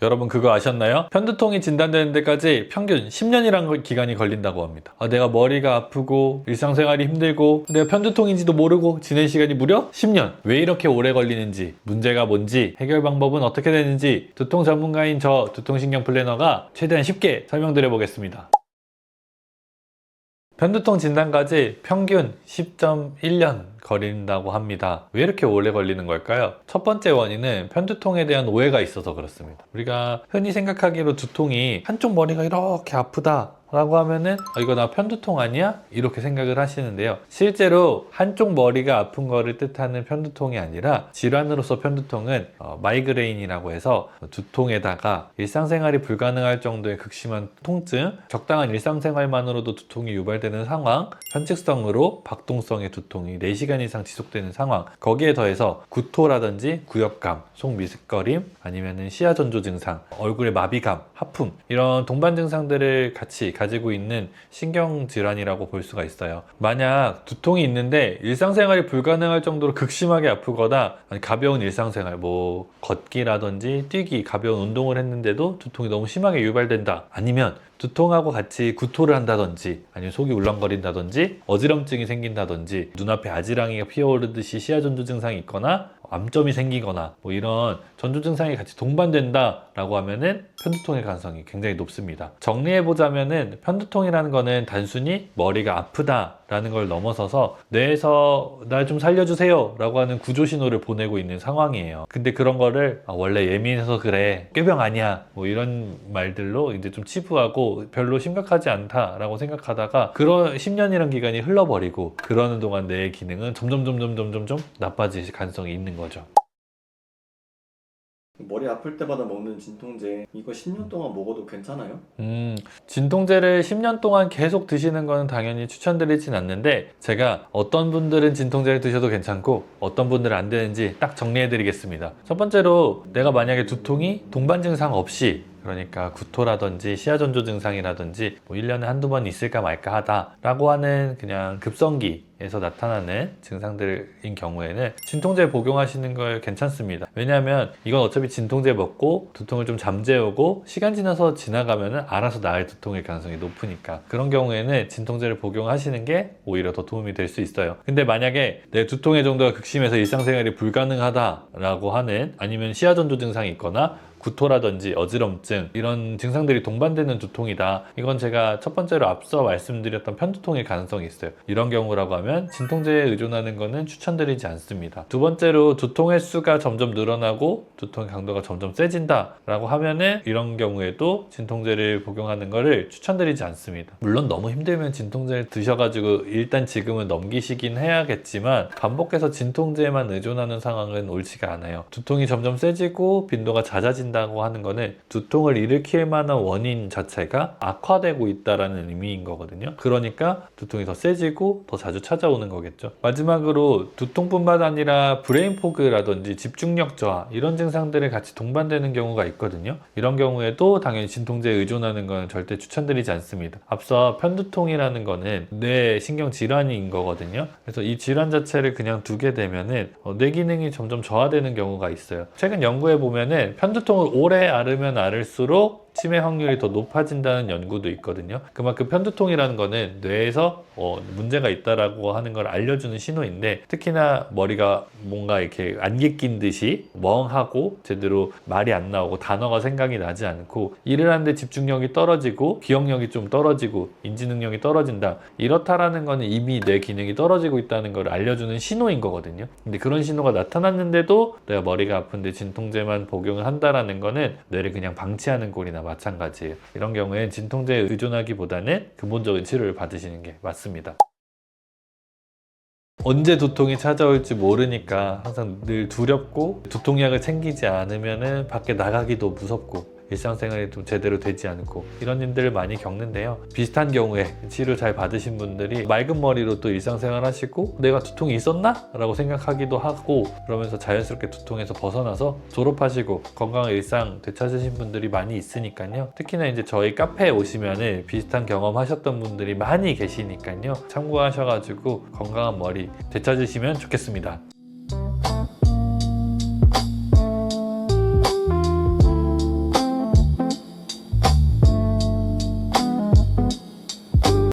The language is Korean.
여러분 그거 아셨나요? 편두통이 진단되는 데까지 평균 10년이라는 기간이 걸린다고 합니다. 내가 머리가 아프고 일상생활이 힘들고 내가 편두통인지도 모르고 지낸 시간이 무려 10년! 왜 이렇게 오래 걸리는지, 문제가 뭔지, 해결 방법은 어떻게 되는지 두통 전문가인 저 두통신경 플래너가 최대한 쉽게 설명드려 보겠습니다. 편두통 진단까지 평균 10.1년 걸린다고 합니다. 왜 이렇게 오래 걸리는 걸까요? 첫 번째 원인은 편두통에 대한 오해가 있어서 그렇습니다. 우리가 흔히 생각하기로 두통이 한쪽 머리가 이렇게 아프다 라고 하면은 이거 나 편두통 아니야? 이렇게 생각을 하시는데요. 실제로 한쪽 머리가 아픈 거를 뜻하는 편두통이 아니라 질환으로서 편두통은 마이그레인이라고 해서 두통에다가 일상생활이 불가능할 정도의 극심한 통증, 적당한 일상생활만으로도 두통이 유발되는 상황, 편측성으로 박동성의 두통이 4시간 이상 지속되는 상황, 거기에 더해서 구토라든지 구역감, 속 미습거림, 아니면은 시야전조 증상, 얼굴에 마비감, 하품 이런 동반 증상들을 같이 가지고 있는 신경질환이라고 볼 수가 있어요. 만약 두통이 있는데 일상생활이 불가능할 정도로 극심하게 아프거나 가벼운 일상생활, 뭐 걷기라든지 뛰기, 가벼운 운동을 했는데도 두통이 너무 심하게 유발된다. 아니면 두통하고 같이 구토를 한다든지 아니면 속이 울렁거린다든지 어지럼증이 생긴다든지 눈앞에 아지랑이가 피어오르듯이 시야전조 증상이 있거나 암점이 생기거나 뭐 이런 전조 증상이 같이 동반된다 라고 하면은 편두통의 가능성이 굉장히 높습니다. 정리해보자면은 편두통이라는 거는 단순히 머리가 아프다 라는 걸 넘어서서 뇌에서 날 좀 살려주세요 라고 하는 구조 신호를 보내고 있는 상황이에요. 근데 그런 거를 원래 예민해서 그래, 꾀병 아니야, 뭐 이런 말들로 이제 좀 치부하고 별로 심각하지 않다 라고 생각하다가 그런 10년이라는 기간이 흘러버리고 그러는 동안 뇌의 기능은 점점 나빠질 가능성이 있는 거죠. 머리 아플 때마다 먹는 진통제 이거 10년 동안 먹어도 괜찮아요? 진통제를 10년 동안 계속 드시는 거는 당연히 추천드리진 않는데 제가 어떤 분들은 진통제를 드셔도 괜찮고 어떤 분들은 안 되는지 딱 정리해 드리겠습니다. 첫 번째로 내가 만약에 두통이 동반 증상 없이, 그러니까 구토라든지 시야전조 증상이라든지 뭐 1년에 한두 번 있을까 말까 하다 라고 하는 그냥 급성기에서 나타나는 증상들인 경우에는 진통제 복용하시는 걸 괜찮습니다. 왜냐하면 이건 어차피 진통제 먹고 두통을 좀 잠재우고 시간 지나서 지나가면은 알아서 나을 두통일 가능성이 높으니까 그런 경우에는 진통제를 복용하시는 게 오히려 더 도움이 될 수 있어요. 근데 만약에 내 두통의 정도가 극심해서 일상생활이 불가능하다 라고 하는, 아니면 시야전조 증상이 있거나 구토라든지 어지럼증 이런 증상들이 동반되는 두통이다, 이건 제가 첫 번째로 앞서 말씀드렸던 편두통일 가능성이 있어요. 이런 경우라고 하면 진통제에 의존하는 거는 추천드리지 않습니다. 두 번째로 두통 횟수가 점점 늘어나고 두통의 강도가 점점 세진다 라고 하면은 이런 경우에도 진통제를 복용하는 거를 추천드리지 않습니다. 물론 너무 힘들면 진통제를 드셔가지고 일단 지금은 넘기시긴 해야겠지만 반복해서 진통제에만 의존하는 상황은 옳지가 않아요. 두통이 점점 세지고 빈도가 잦아진다 다고 하는 거는 두통을 일으킬 만한 원인 자체가 악화되고 있다라는 의미인 거거든요. 그러니까 두통이 더 세지고 더 자주 찾아오는 거겠죠. 마지막으로 두통뿐만 아니라 브레인 포그라든지 집중력 저하 이런 증상들이 같이 동반되는 경우가 있거든요. 이런 경우에도 당연히 진통제에 의존하는 건 절대 추천드리지 않습니다. 앞서 편두통이라는 거는 뇌 신경 질환인 거거든요. 그래서 이 질환 자체를 그냥 두게 되면은 뇌 기능이 점점 저하되는 경우가 있어요. 최근 연구에 보면은 편두통을 오래 앓으면 앓을수록 치매 확률이 더 높아진다는 연구도 있거든요. 그만큼 편두통이라는 거는 뇌에서 문제가 있다라고 하는 걸 알려주는 신호인데, 특히나 머리가 뭔가 이렇게 안개 낀 듯이 멍하고 제대로 말이 안 나오고 단어가 생각이 나지 않고 일을 하는데 집중력이 떨어지고 기억력이 좀 떨어지고 인지 능력이 떨어진다, 이렇다라는 거는 이미 뇌 기능이 떨어지고 있다는 걸 알려주는 신호인 거거든요. 근데 그런 신호가 나타났는데도 내가 머리가 아픈데 진통제만 복용을 한다라는 거는 뇌를 그냥 방치하는 꼴이나 마찬가지예요. 이런 경우엔 진통제에 의존하기보다는 근본적인 치료를 받으시는 게 맞습니다. 언제 두통이 찾아올지 모르니까 항상 늘 두렵고 두통약을 챙기지 않으면 밖에 나가기도 무섭고 일상생활이 좀 제대로 되지 않고 이런 일들을 많이 겪는데요. 비슷한 경우에 치료 잘 받으신 분들이 맑은 머리로 또 일상생활 하시고 내가 두통이 있었나? 라고 생각하기도 하고, 그러면서 자연스럽게 두통에서 벗어나서 졸업하시고 건강한 일상 되찾으신 분들이 많이 있으니까요. 특히나 이제 저희 카페에 오시면은 비슷한 경험 하셨던 분들이 많이 계시니까요. 참고하셔가지고 건강한 머리 되찾으시면 좋겠습니다.